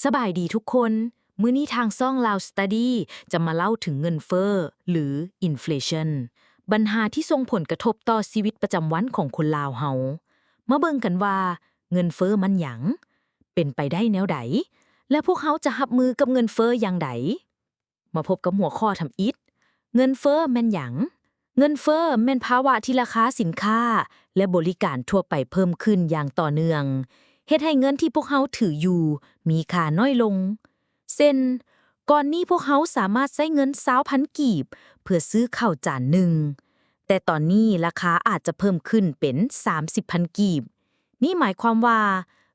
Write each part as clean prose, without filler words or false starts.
สบายดีทุกคน มื้อนี้ทางซ่อง Loud Study จะมาเล่าถึงเงินเฟ้อหรือ Inflation ปัญหาที่ส่งผลกระทบต่อชีวิตประจำวันของคนลาวเฮามาเบิ่งกันว่าเงินเฟ้อมันหยังเป็นไปได้แนวใดและพวกเขาจะรับมือกับเงินเฟ้ออย่างใดมาพบกับหัวข้อทำอิฐเงินเฟ้อแม่นหยังเงินเฟ้อแม่นภาวะที่ราคาสินค้าและบริการทั่วไปเพิ่มขึ้นอย่างต่อเนื่องเฮ็ดให้เงินที่พวกเขาถืออยู่มีค่าน้อยลงเช่นก่อนนี้พวกเขาสามารถใช้เงิน20,000กีบเพื่อซื้อข้าวจานหนึ่งแต่ตอนนี้ราคาอาจจะเพิ่มขึ้นเป็น30,000กีบนี่หมายความว่า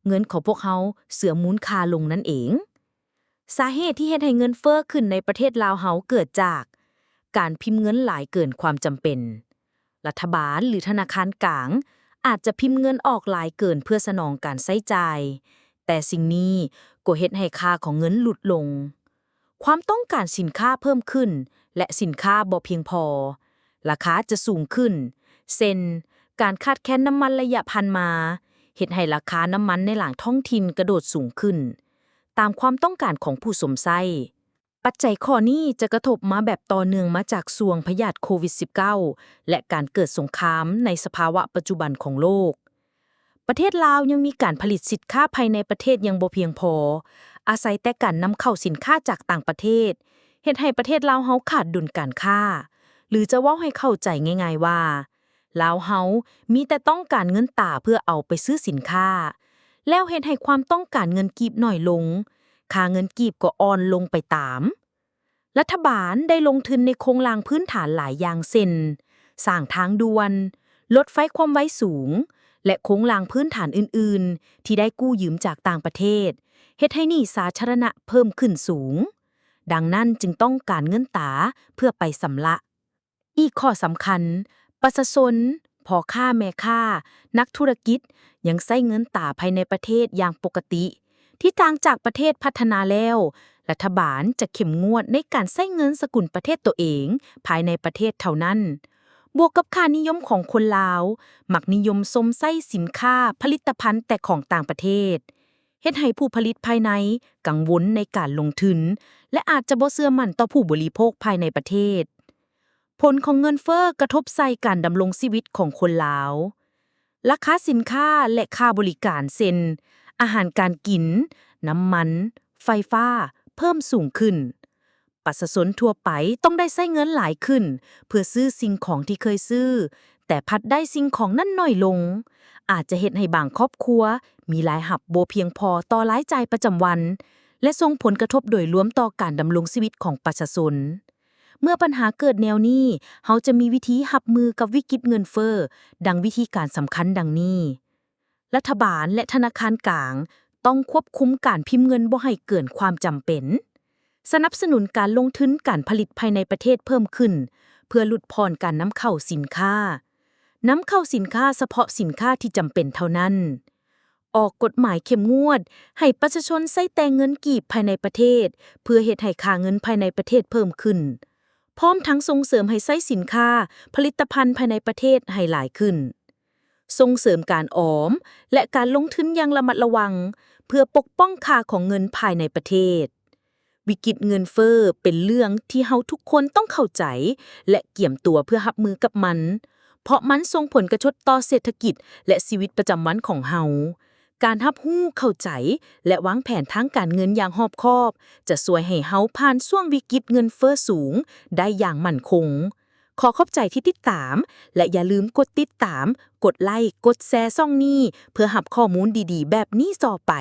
เงินของพวกเขาเสื่อมมูลค่าลงนั่นเองสาเหตุที่เฮ็ดให้เงินเฟ้อขึ้นในประเทศลาวเฮาเกิดจากการพิมพ์เงินหลายเกินความจำเป็นรัฐบาลหรือธนาคารกลางอาจจะพิมพ์เงินออกหลายเกินเพื่อสนองการใช้จ่ายแต่สิ่งนี้ก็เฮ็ดให้ค่าของเงินลดลงความต้องการสินค้าเพิ่มขึ้นและสินค้าบ่เพียงพอราคาจะสูงขึ้นเช่นการขาดแคลนน้ำมันระยะผ่านมาเฮ็ดให้ราคาน้ำมันในหลางท้องถิ่นกระโดดสูงขึ้นตามความต้องการของผู้สวมใช้ปัจจัยข้อนี้จะกระทบมาแบบต่อเนื่องมาจากช่วงพยาธิโควิด -19 และการเกิดสงครามในสภาวะปัจจุบันของโลกประเทศลาวยังมีการผลิตสินค้าภายในประเทศยังบ่เพียงพออาศัยแต่การนำเข้าสินค้าจากต่างประเทศเฮ็ดให้ประเทศลาวเฮาขาดดุลการค้าหรือจะเว้าให้เข้าใจง่ายๆว่าลาวเฮามีแต่ต้องการเงินตราเพื่อเอาไปซื้อสินค้าแล้วเฮ็ดให้ความต้องการเงินกีบน้อยลงค่าเงินกีบก็อ่อนลงไปตามรัฐบาลได้ลงทุนในโครงสร้างพื้นฐานหลายอย่างเช่นสร้างทางด่วนรถไฟความไวสูงและโครงสร้างพื้นฐานอื่นๆที่ได้กู้ยืมจากต่างประเทศเฮ็ดให้หนี้สาธารณะเพิ่มขึ้นสูงดังนั้นจึงต้องการเงินตราเพื่อไปสำระอีกข้อสำคัญประชาชนพ่อค้าแม่ค้านักธุรกิจยังใช้เงินตราภายในประเทศอย่างปกติที่ต่างจากประเทศพัฒนาแล้วรัฐบาลจะเข้มงวดในการใช้เงินสกุลประเทศตัวเองภายในประเทศเท่านั้นบวกกับค่านิยมของคนลาวมักนิยมสมใช้สินค้าผลิตภัณฑ์แต่ของต่างประเทศเฮ็ดให้ผู้ผลิตภายในกังวลในการลงทุนและอาจจะบ่เชื่อมั่นต่อผู้บริโภคภายในประเทศผลของเงินเฟ้อกระทบใส่การดำรงชีวิตของคนลาวราคาสินค้าและค่าบริการเช่นอาหารการกินน้ำมันไฟฟ้าเพิ่มสูงขึ้นประชาชนทั่วไปต้องได้ใช้เงินหลายขึ้นเพื่อซื้อสิ่งของที่เคยซื้อแต่พัดได้สิ่งของนั้นน้อยลงอาจจะเฮ็ดให้บางครอบครัวมีรายรับบ่เพียงพอต่อรายจ่ายประจำวันและส่งผลกระทบโดยรวมต่อการดำรงชีวิตของประชาชนเมื่อปัญหาเกิดแนวนี้เฮาจะมีวิธีรับมือกับวิกฤตเงินเฟ้อดังวิธีการสำคัญดังนี้รัฐบาลและธนาคารกลางต้องควบคุมการพิมพ์เงินบ่ให้เกินความจำเป็นสนับสนุนการลงทุนการผลิตภายในประเทศเพิ่มขึ้นเพื่อลดพรการนำเข้าสินค้านำเข้าสินค้าเฉพาะสินค้าที่จำเป็นเท่านั้นออกกฎหมายเข้มงวดให้ประชาชนใช้แต่เงินกีบภายในประเทศเพื่อเฮ็ดให้ค่าเงินภายในประเทศเพิ่มขึ้นพร้อมทั้งส่งเสริมให้ใช้สินค้าผลิตภัณฑ์ภายในประเทศให้หลายขึ้นส่งเสริมการออมและการลงทุนอย่างระมัดระวังเพื่อปกป้องค่าของเงินภายในประเทศวิกฤตเงินเฟ้อเป็นเรื่องที่เฮาทุกคนต้องเข้าใจและเกี่ยมตัวเพื่อรับมือกับมันเพราะมันส่งผลกระทบต่อเศรษฐกิจและชีวิตประจำวันของเฮาการรับรู้เข้าใจและวางแผนทางการเงินอย่างรอบคอบจะช่วยให้เฮาผ่านช่วงวิกฤตเงินเฟ้อสูงได้อย่างมั่นคงขอขอบใจที่ติดตามและอย่าลืมกดติดตามกดไลค์กดแชร์ช่องนี้เพื่อรับข้อมูลดีๆแบบนี้ต่อไป